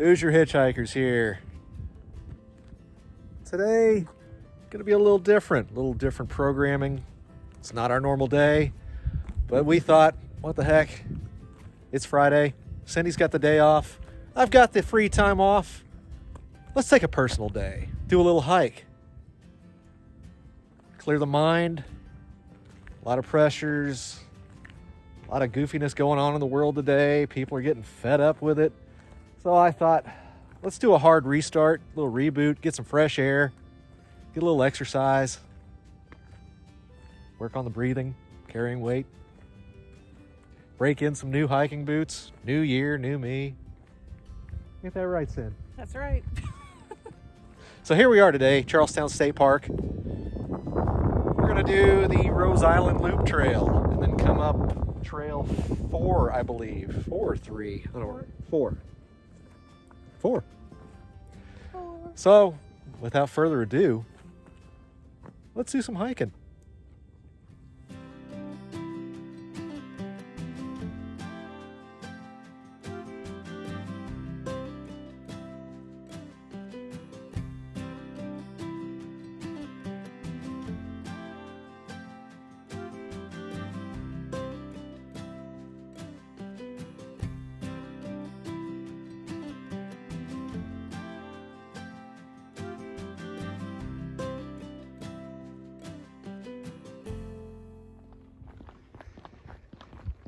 Who's your hitchhikers here? Today, gonna be a little different programming. It's not our normal day, but we thought, what the heck? It's Friday. Cindy's got the day off. I've got the free time off. Let's take a personal day. Do a little hike. Clear the mind. A lot of pressures. A lot of goofiness going on in the world today. People are getting fed up with it. So I thought, let's do a hard restart, a little reboot, get some fresh air, get a little exercise, work on the breathing, carrying weight, break in some new hiking boots, new year, new me. Get that right, Sid? That's right. So here we are today, Charlestown State Park. We're gonna do the Rose Island Loop Trail and then come up Trail 4, I believe. 4 or 3? I don't know. 4. 4. So, without further ado, let's do some hiking.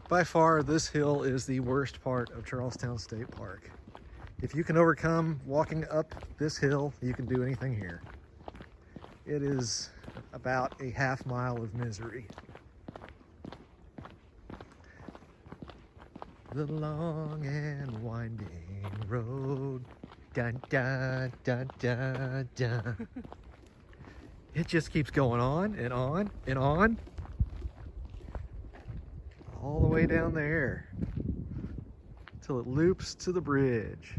By far, this hill is the worst part of Charlestown State Park. If you can overcome walking up this hill, you can do anything here. It is about a half mile of misery. The long and winding road, dun dun dun dun dun. It just keeps going on and on and on. All the way down there till it loops to the bridge.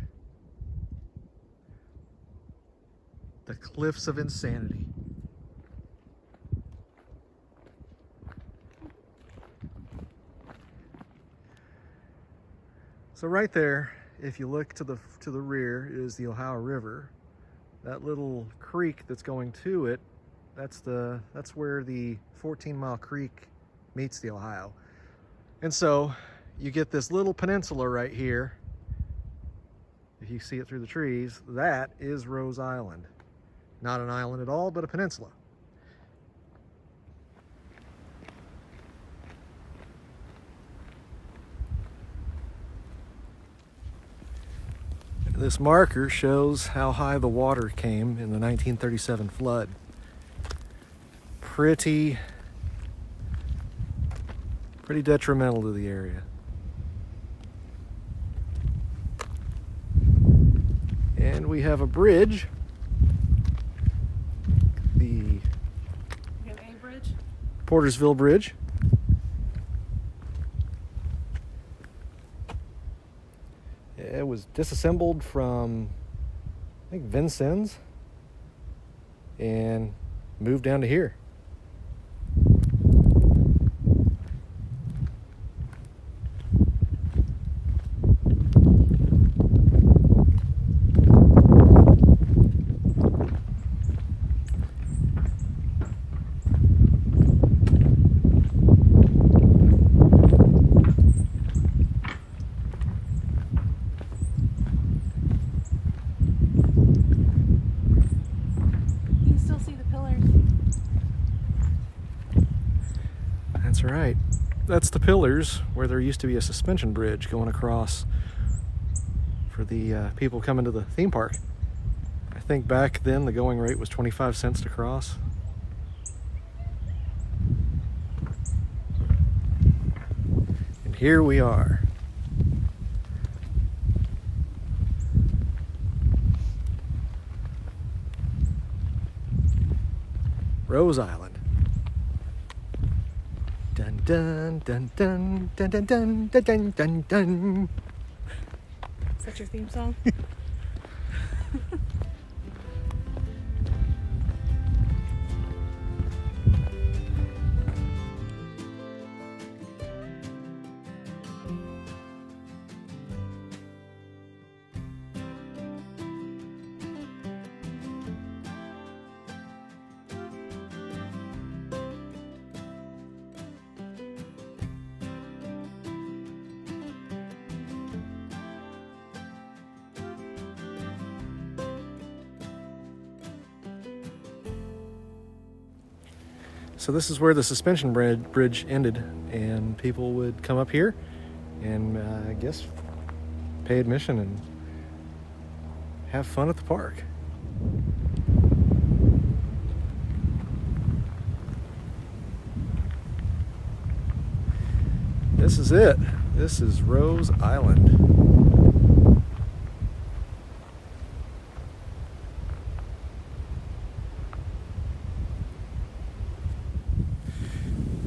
The cliffs of insanity. So right there, if you look to the rear, is the Ohio River. That little creek that's going to it, that's where the 14-mile creek meets the Ohio. And so you get this little peninsula right here. If you see it through the trees, that is Rose Island. Not an island at all, but a peninsula. This marker shows how high the water came in the 1937 flood. Pretty detrimental to the area. And we have a bridge. The bridge? Portersville Bridge. It was disassembled from, I think, Vincennes and moved down to here. That's right. That's the pillars where there used to be a suspension bridge going across for the people coming to the theme park. I think back then the going rate was 25 cents to cross. And here we are. Rose Island. Dun dun dun dun dun dun dun dun dun dun dun. Is that your theme song? So this is where the suspension bridge ended, and people would come up here and I guess pay admission and have fun at the park. This is it. This is Rose Island.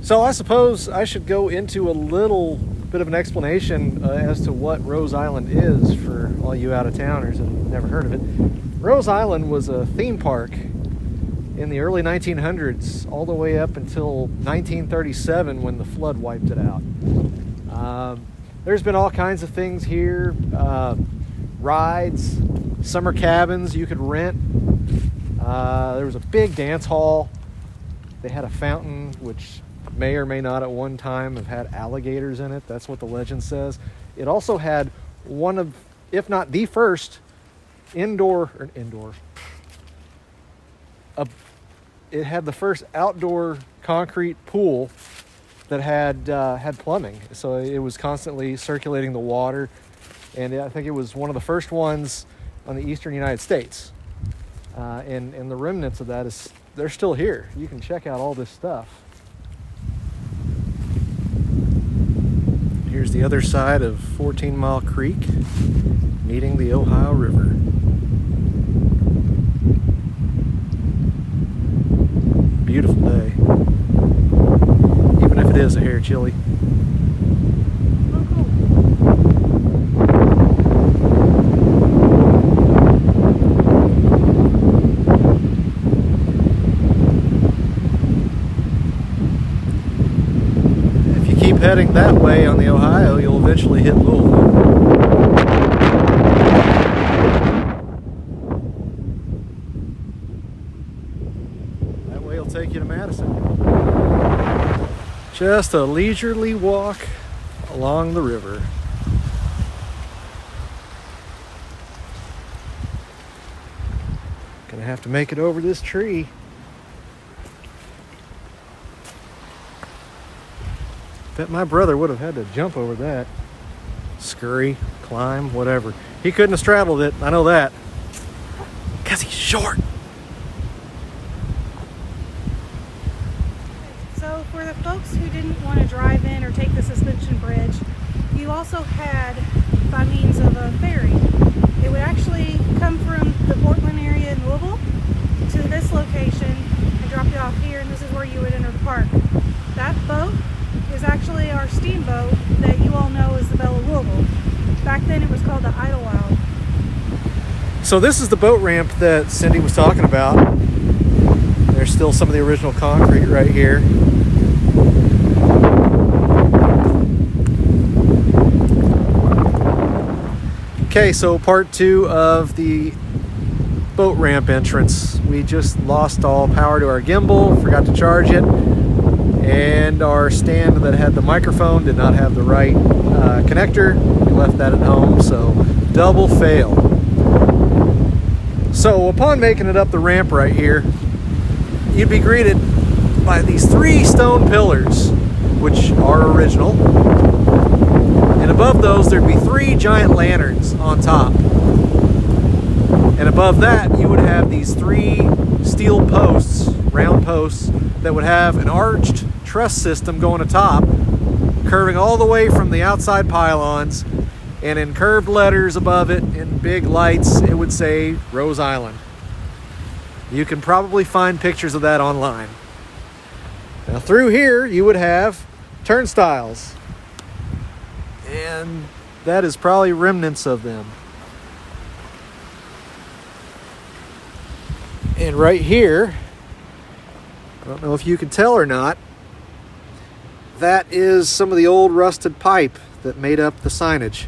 So I suppose I should go into a little bit of an explanation as to what Rose Island is for all you out-of-towners that have never heard of it. Rose Island was a theme park in the early 1900s, all the way up until 1937 when the flood wiped it out. There's been all kinds of things here, rides, summer cabins you could rent. There was a big dance hall. They had a fountain, which may or may not at one time have had alligators in it. That's what the legend says. It also had one of, if not the first, it had the first outdoor concrete pool that had plumbing. So it was constantly circulating the water, and I think it was one of the first ones on the eastern United States. And the remnants of that they're still here. You can check out all this stuff. Here's the other side of 14 Mile Creek, meeting the Ohio River. Beautiful day, even if it is a hair chilly. Heading that way on the Ohio, you'll eventually hit Louisville. That way will take you to Madison. Just a leisurely walk along the river. Gonna have to make it over this tree. Bet my brother would have had to jump over that. Scurry, climb, whatever. He couldn't have straddled it, I know that. Because he's short. So for the folks who didn't want to drive in or take the suspension bridge, you also had, by means of a ferry, it would actually come from the Portland area in Louisville to this location and drop you off here, and this is where you would enter the park. That boat is actually our steamboat that you all know as the Belle of Louisville. Back then it was called the Idlewild. So this is the boat ramp that Cindy was talking about. There's still some of the original concrete right here. Okay, so part 2 of the boat ramp entrance. We just lost all power to our gimbal, forgot to charge it. And our stand that had the microphone did not have the right connector. We left that at home, so double fail. So upon making it up the ramp right here, you'd be greeted by these 3 stone pillars, which are original. And above those, there'd be 3 giant lanterns on top. And above that, you would have these 3 steel posts, round posts, that would have an arched truss system going atop, curving all the way from the outside pylons, and in curved letters above it, in big lights, it would say Rose Island. You can probably find pictures of that online. Now through here, you would have turnstiles, and that is probably remnants of them. And right here, I don't know if you can tell or not, that is some of the old rusted pipe that made up the signage.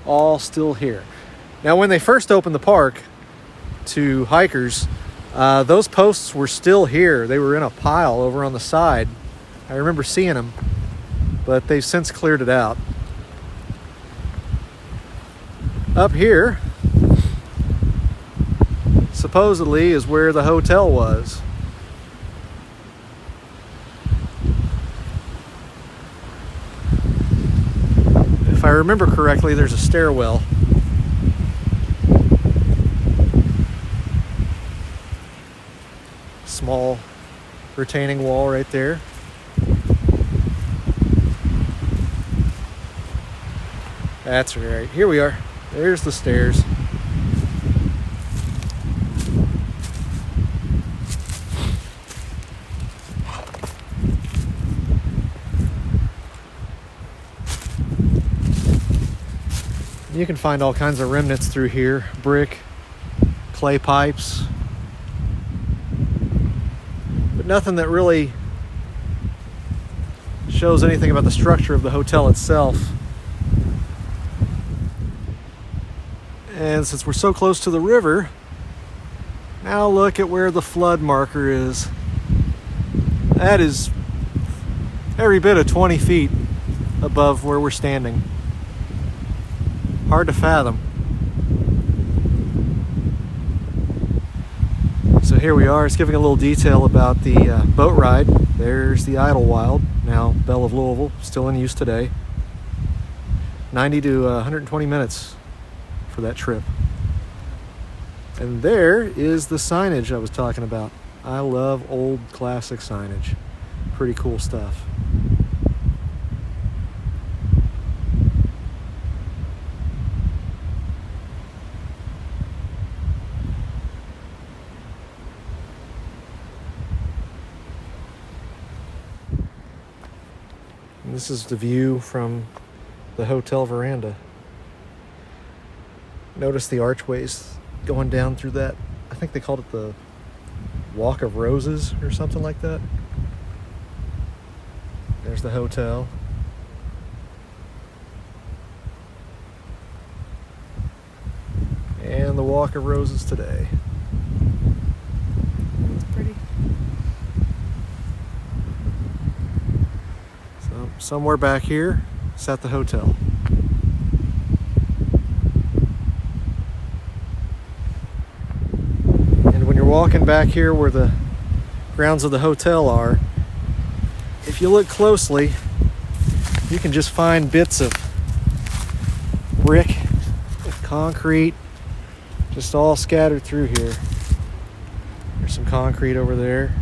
All still here. Now, when they first opened the park to hikers, those posts were still here. They were in a pile over on the side. I remember seeing them, but they've since cleared it out. Up here, supposedly, is where the hotel was. I remember correctly, there's a stairwell. Small retaining wall right there. That's right. Here we are. There's the stairs. You can find all kinds of remnants through here. Brick, clay pipes. But nothing that really shows anything about the structure of the hotel itself. And since we're so close to the river, now look at where the flood marker is. That is every bit of 20 feet above where we're standing. Hard to fathom. So here we are. It's giving a little detail about the boat ride. There's the Idlewild, now Belle of Louisville, still in use today. 90 to 120 minutes for that trip. And there is the signage I was talking about. I love old classic signage. Pretty cool stuff. And this is the view from the hotel veranda. Notice the archways going down through that. I think they called it the Walk of Roses or something like that. There's the hotel. And the Walk of Roses today. It's pretty. So somewhere back here sat the hotel. And when you're walking back here where the grounds of the hotel are, if you look closely, you can just find bits of brick, concrete, just all scattered through here. There's some concrete over there.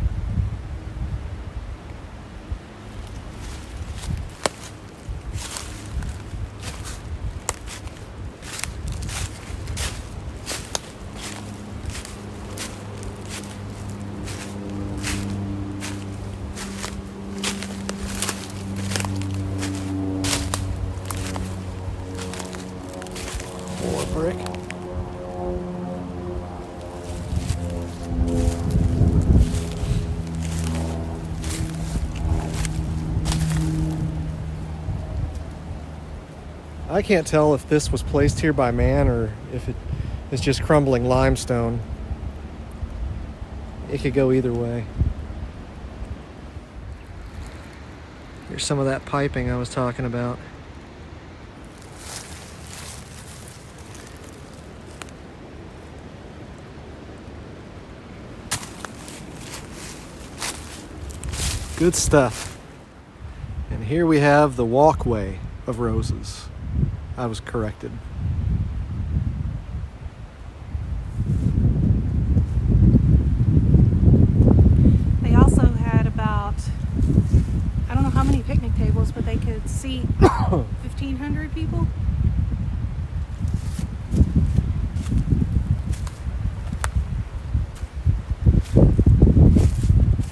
More brick. I can't tell if this was placed here by man or if it is just crumbling limestone. It could go either way. Here's some of that piping I was talking about. Good stuff. And here we have the Walkway of Roses. I was corrected. They also had about, I don't know how many picnic tables, but they could seat 1,500 people.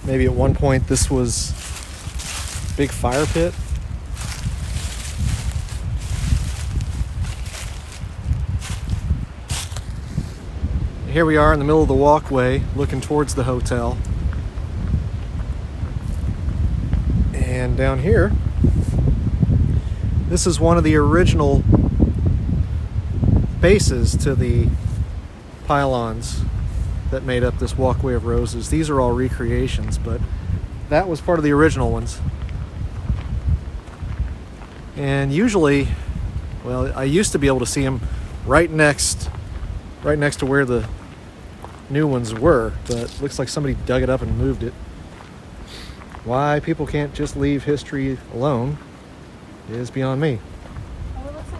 Maybe at one point this was a big fire pit. Here we are in the middle of the walkway looking towards the hotel. And down here, this is one of the original bases to the pylons that made up this Walkway of Roses. These are all recreations, but that was part of the original ones. And usually, well, I used to be able to see them right next to where the new ones were, but looks like somebody dug it up and moved it. Why people can't just leave history alone is beyond me. Oh, it looks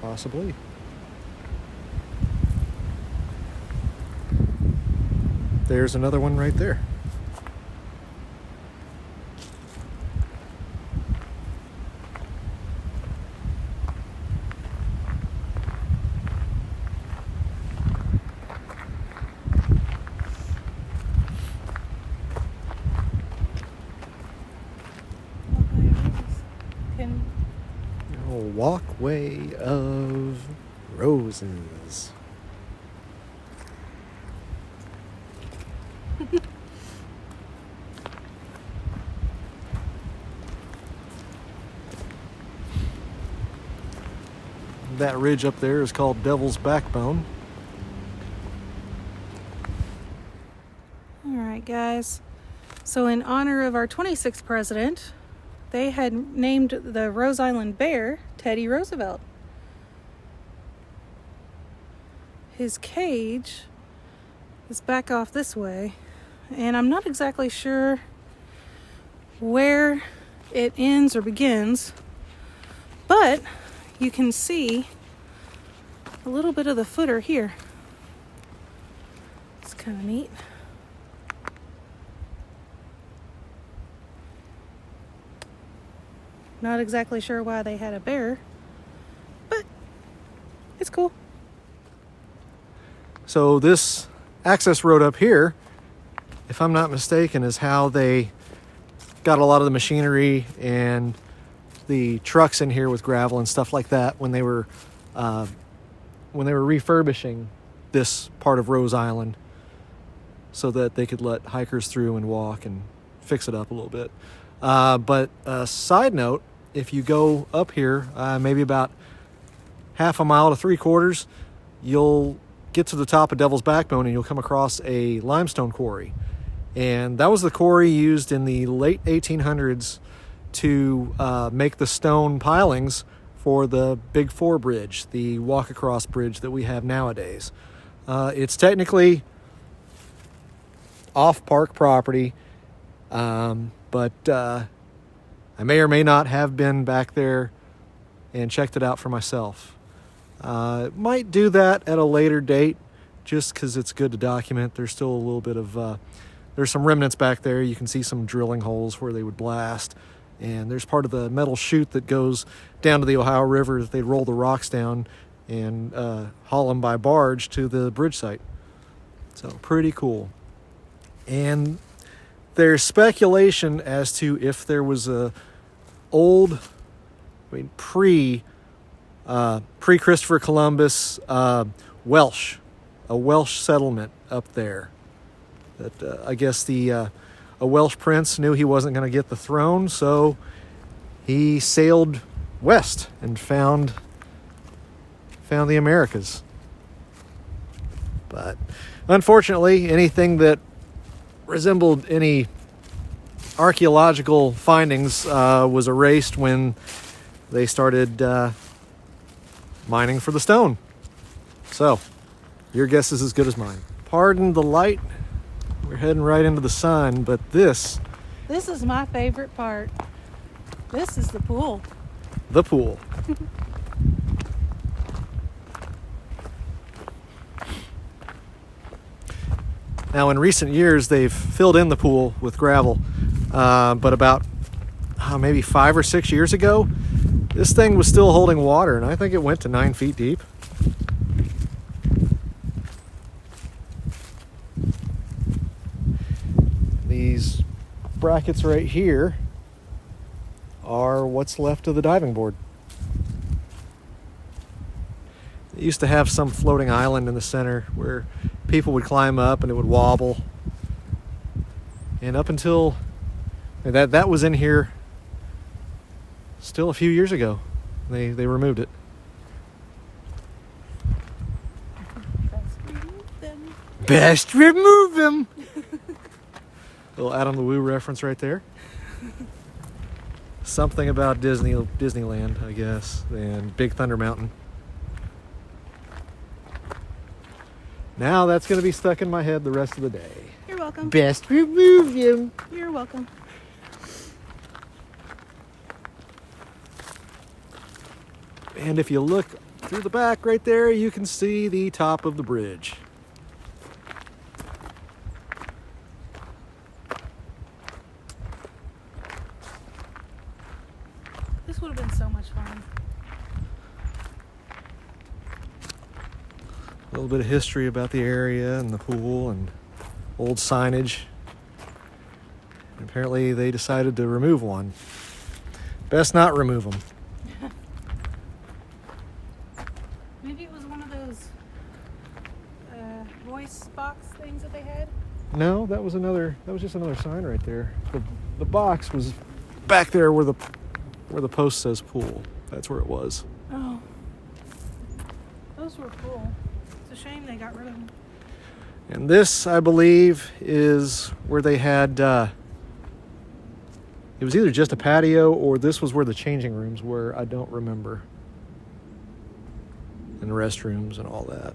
Possibly. There's another one right there. Walkway of Roses. That ridge up there is called Devil's Backbone. All right, guys. So in honor of our 26th president, they had named the Rose Island Bear Teddy Roosevelt. His cage is back off this way, and I'm not exactly sure where it ends or begins, but you can see a little bit of the footer here. It's kind of neat. Not exactly sure why they had a bear, but it's cool. So this access road up here, if I'm not mistaken, is how they got a lot of the machinery and the trucks in here with gravel and stuff like that when they were refurbishing this part of Rose Island, so that they could let hikers through and walk and fix it up a little bit. But a side note, if you go up here, maybe about half a mile to 3/4, you'll get to the top of Devil's Backbone and you'll come across a limestone quarry. And that was the quarry used in the late 1800s to make the stone pilings for the Big Four Bridge, the walk-across bridge that we have nowadays. It's technically off park property, but I may or may not have been back there and checked it out for myself. Might do that at a later date just because it's good to document. There's still a little bit of, there's some remnants back there. You can see some drilling holes where they would blast. And there's part of the metal chute that goes down to the Ohio River that they'd roll the rocks down and haul them by barge to the bridge site. So pretty cool. And there's speculation as to if there was a pre-Christopher Columbus a Welsh settlement up there. That I guess a Welsh prince knew he wasn't going to get the throne, so he sailed west and found the Americas. But unfortunately, anything that resembled any archaeological findings was erased when they started mining for the stone. So, your guess is as good as mine. Pardon the light. We're heading right into the sun, but this is my favorite part. This is the pool. The pool. Now, in recent years, they've filled in the pool with gravel, but about maybe 5 or 6 years ago, this thing was still holding water, and I think it went to 9 feet deep. These brackets right here are what's left of the diving board. It used to have some floating island in the center where people would climb up and it would wobble. And up until that was in here still a few years ago. They removed it. Best remove them. Little Adam the Woo reference right there. Something about Disneyland, I guess, and Big Thunder Mountain. Now that's going to be stuck in my head the rest of the day. You're welcome. Best remove him. You're welcome. And if you look through the back right there, you can see the top of the bridge. This would have been so much fun. A little bit of history about the area and the pool and old signage. And apparently they decided to remove one. Best not remove them. Maybe it was one of those voice box things that they had. No, that was just another sign right there. The box was back there where the post says pool. That's where it was. Oh. Those were cool. It's a shame they got rid of them. And this, I believe, is where they had, it was either just a patio or this was where the changing rooms were. I don't remember. And restrooms and all that.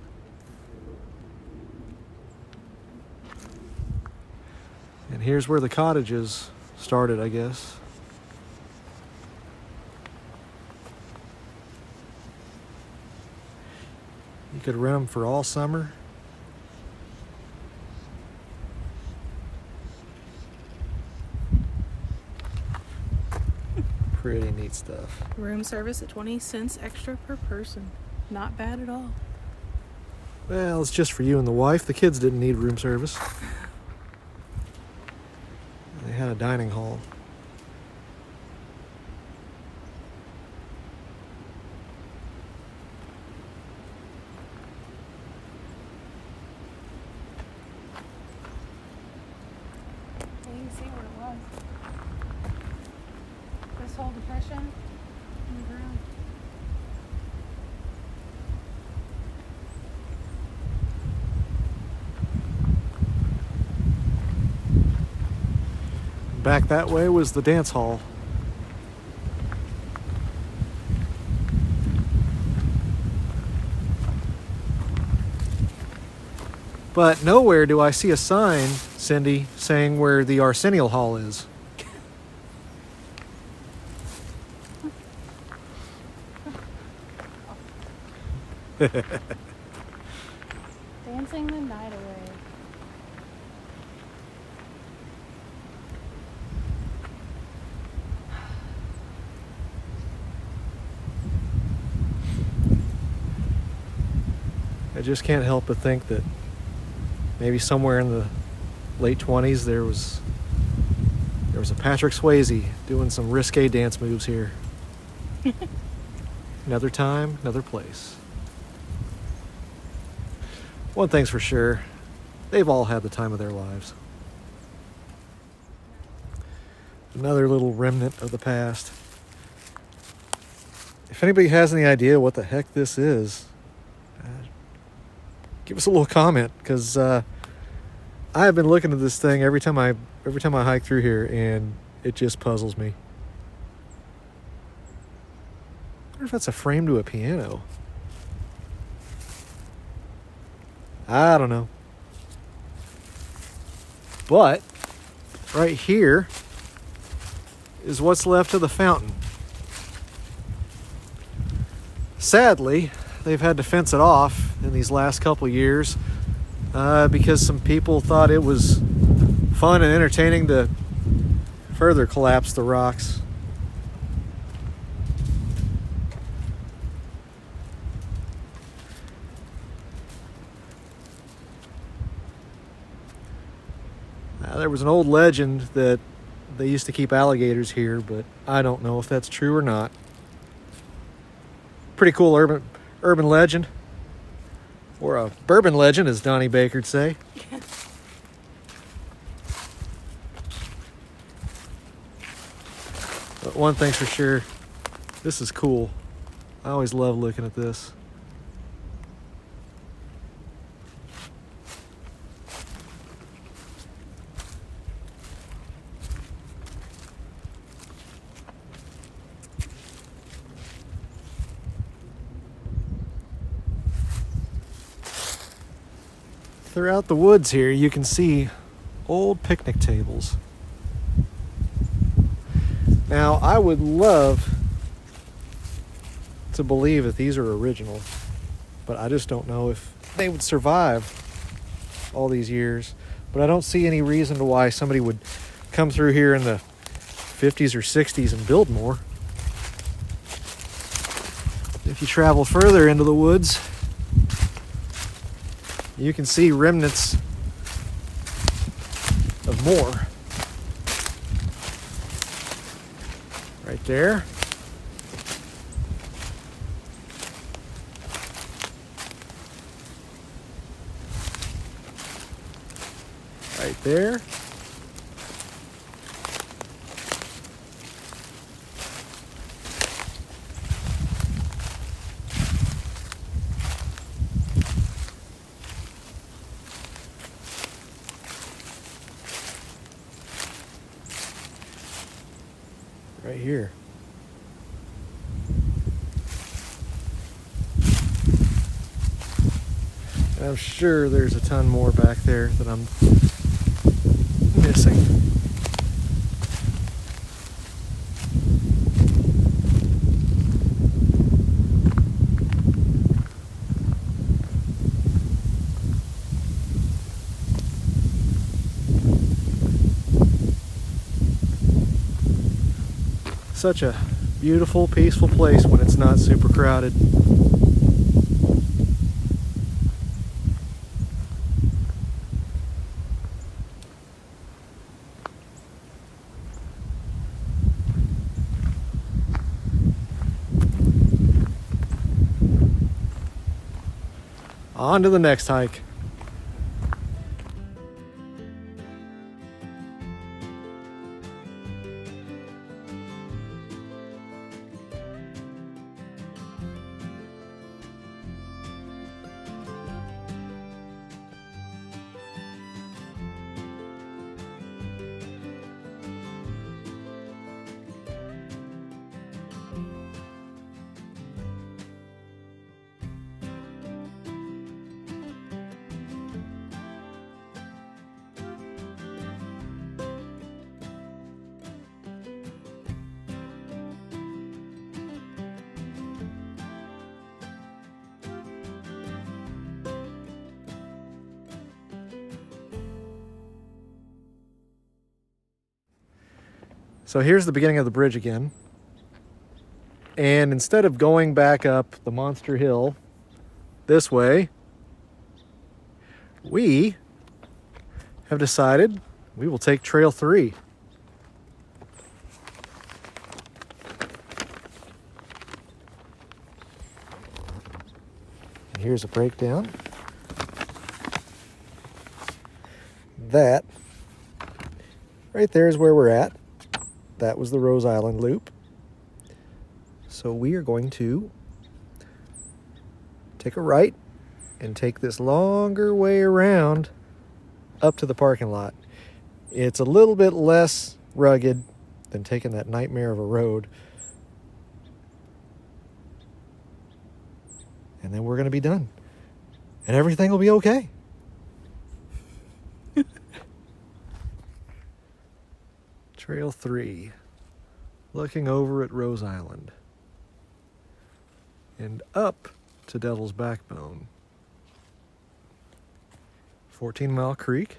And here's where the cottages started, I guess. You could rent them for all summer. Pretty neat stuff. Room service at 20 cents extra per person. Not bad at all. Well, it's just for you and the wife. The kids didn't need room service. They had a dining hall. Yeah, you can see where it was. This whole depression in the ground. Back that way was the dance hall. But nowhere do I see a sign, Cindy, saying where the Arsenio Hall is. Dancing the night away. I just can't help but think that maybe somewhere in the late 20s there was a Patrick Swayze doing some risque dance moves here. Another time, another place. One thing's for sure, they've all had the time of their lives. Another little remnant of the past. If anybody has any idea what the heck this is, give us a little comment, because I have been looking at this thing every time I hike through here, and it just puzzles me. I wonder if that's a frame to a piano. I don't know. But right here is what's left of the fountain. Sadly, they've had to fence it off in these last couple years because some people thought it was fun and entertaining to further collapse the rocks. There was an old legend that they used to keep alligators here, but I don't know if that's true or not. Pretty cool urban legend. Or a bourbon legend, as Donnie Baker'd say. But one thing's for sure, this is cool. I always love looking at this. Throughout the woods here, you can see old picnic tables. Now, I would love to believe that these are original, but I just don't know if they would survive all these years. But I don't see any reason to why somebody would come through here in the 50s or 60s and build more. If you travel further into the woods, you can see remnants of more. Right there. Right there. Right here. And I'm sure there's a ton more back there that I'm missing. Such a beautiful, peaceful place when it's not super crowded. On to the next hike. So here's the beginning of the bridge again. And instead of going back up the monster hill this way, we have decided we will take Trail 3. And here's a breakdown. That right there is where we're at. That was the Rose Island loop. So we are going to take a right and take this longer way around up to the parking lot. It's a little bit less rugged than taking that nightmare of a road. And then we're going to be done. And everything will be okay. Trail 3, looking over at Rose Island and up to Devil's Backbone. 14 Mile Creek.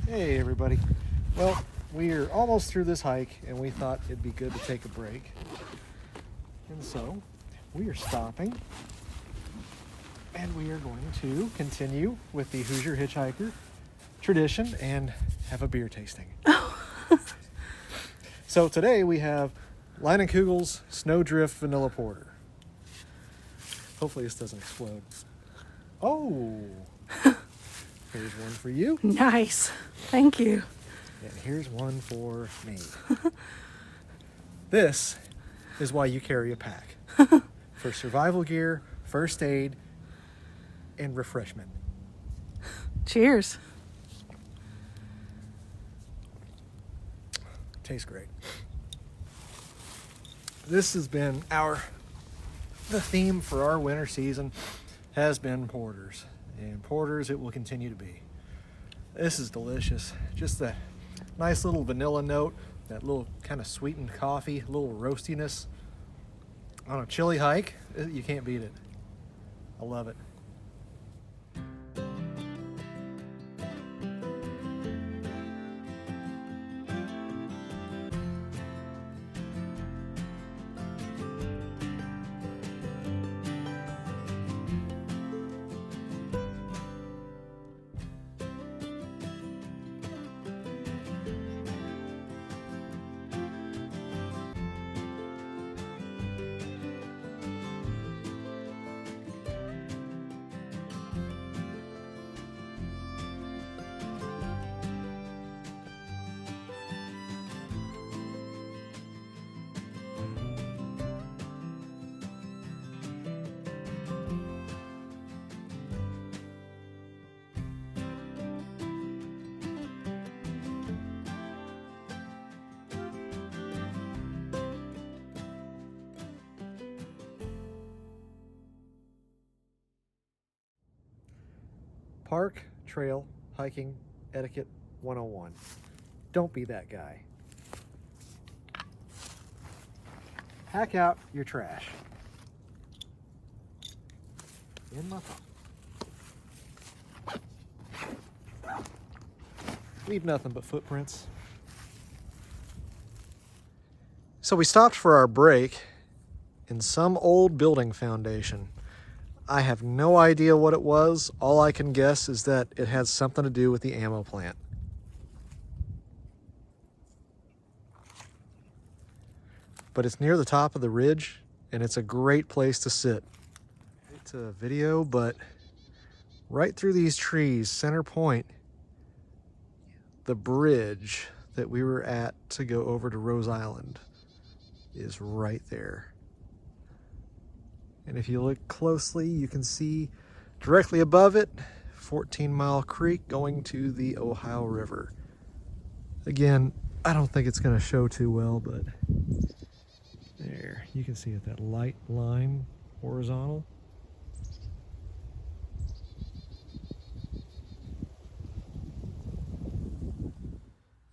Hey everybody. Well, we are almost through this hike and we thought it'd be good to take a break. And so we are stopping and we are going to continue with the Hoosier Hitchhiker tradition and have a beer tasting. So today we have Leinenkugel's Snowdrift Vanilla Porter. Hopefully this doesn't explode. Oh! Here's one for you. Nice. Thank you. And here's one for me. This is why you carry a pack. For survival gear, first aid, and refreshment. Cheers. Tastes great. This has been the theme for our winter season has been porters. And porters it will continue to be. This is delicious. Just that nice little vanilla note, that little kind of sweetened coffee, a little roastiness. On a chilly hike, you can't beat it. I love it. Park, trail, hiking, etiquette 101. Don't be that guy. Hack out your trash. In my phone. Leave nothing but footprints. So we stopped for our break in some old building foundation. I have no idea what it was. All I can guess is that it had something to do with the ammo plant. But it's near the top of the ridge, and it's a great place to sit. It's a video, but right through these trees, center point, the bridge that we were at to go over to Rose Island is right there. And if you look closely, you can see directly above it, 14 Mile Creek going to the Ohio River. Again, I don't think it's going to show too well, but there, you can see it, that light line, horizontal.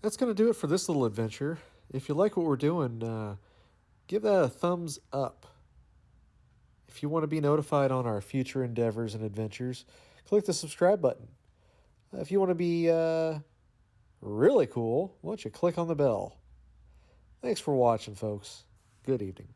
That's going to do it for this little adventure. If you like what we're doing, give that a thumbs up. If you want to be notified on our future endeavors and adventures, click the subscribe button. If you want to be really cool, why don't you click on the bell? Thanks for watching, folks. Good evening.